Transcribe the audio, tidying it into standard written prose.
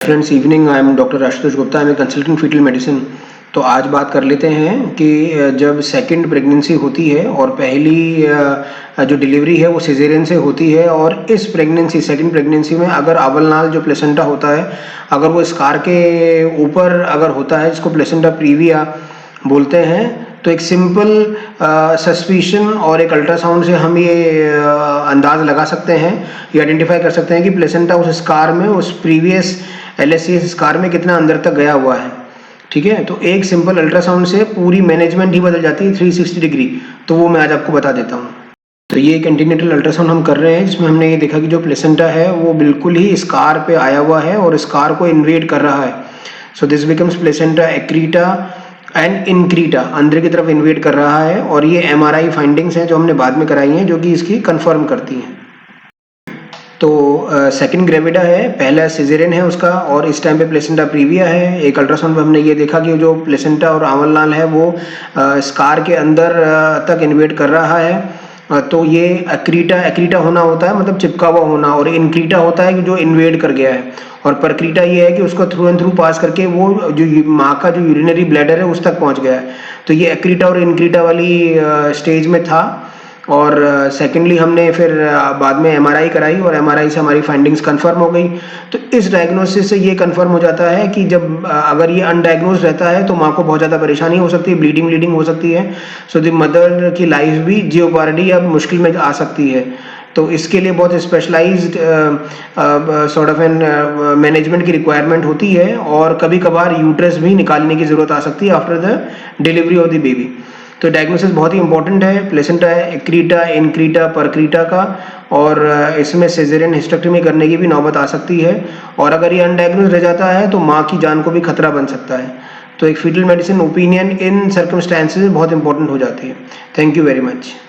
Friends, evening. I am doctor Ashutosh Gupta, I am a consultant foetal medicine. तो आज बात कर लेते हैं कि जब सेकंड प्रेगनेंसी होती है और पहली जो डिलीवरी है वो सिजेरियन से होती है, और इस प्रेगनेंसी सेकंड प्रेगनेंसी में अगर अवलनाल जो प्लेसेंटा होता है, अगर वो स्कार के ऊपर अगर होता है, जिसको प्लेसेंटा प्रीविया बोलते हैं, तो एक सिंपल सस्पिशन और एक अल्ट्रासाउंड से हम ये अंदाज़ लगा सकते हैं, ये आइडेंटिफाई कर सकते हैं कि प्लेसेंटा उस स्कार में, उस प्रीवियस LSCS स्कार में कितना अंदर तक गया हुआ है। ठीक है, तो एक सिंपल अल्ट्रासाउंड से पूरी मैनेजमेंट ही बदल जाती है 360 डिग्री। तो वो मैं आज आपको बता देता हूँ। तो ये एक एंटीनेटल अल्ट्रासाउंड हम कर रहे हैं, जिसमें हमने ये देखा कि जो प्लेसेंटा है वो बिल्कुल ही स्कार पे आया हुआ है और स्कार को इन्वेड कर रहा है। So this becomes placenta accreta and increta, अंदर की तरफ इन्वेड कर रहा है। और ये MRI फाइंडिंग्स हैं जो हमने बाद में कराई हैं, जो कि इसकी कंफर्म करती हैं। तो सेकंड ग्रेविडा है, पहला सिजेरियन है उसका, और इस टाइम पे प्लेसेंटा प्रीविया है। एक अल्ट्रासाउंड में हमने ये देखा कि जो प्लेसेंटा और आंवलनाल है वो स्कार के अंदर तक इन्वेड कर रहा है। तो ये एक्रीटा होना होता है, मतलब चिपका हुआ होना, और इनक्रीटा होता है कि जो इन्वेड कर गया है। और परक्रीटा ये है कि उसको थ्रू एंड थ्रू पास करके वो जो माँ का जो यूरिनरी ब्लैडर है उस तक पहुंच गया है। तो ये एक्रीटा और इनक्रीटा वाली स्टेज में था। और सेकेंडली हमने फिर बाद में MRI कराई, और MRI से हमारी फाइंडिंग्स कंफर्म हो गई। तो इस डायग्नोसिस से ये कंफर्म हो जाता है कि जब अगर ये अनडायग्नोज रहता है तो माँ को बहुत ज़्यादा परेशानी हो सकती है, ब्लीडिंग हो सकती है। सो द मदर की लाइफ भी जियोपार्डी अब मुश्किल में आ सकती है। तो इसके लिए बहुत specialised sort of an management की रिक्वायरमेंट होती है, और कभी कभार यूट्रस भी निकालने की ज़रूरत आ सकती है after the delivery of the baby. तो डायग्नोसिस बहुत ही इंपॉर्टेंट है प्लेसेंटा एक्रीटा, इनक्रीटा, परक्रीटा का। और इसमें सिजेरियन हिस्टेक्टोमी करने की भी नौबत आ सकती है। और अगर ये अनडायग्नोज रह जाता है तो माँ की जान को भी खतरा बन सकता है। तो एक foetal medicine opinion in circumstances बहुत इंपॉर्टेंट हो जाती है। Thank you very much.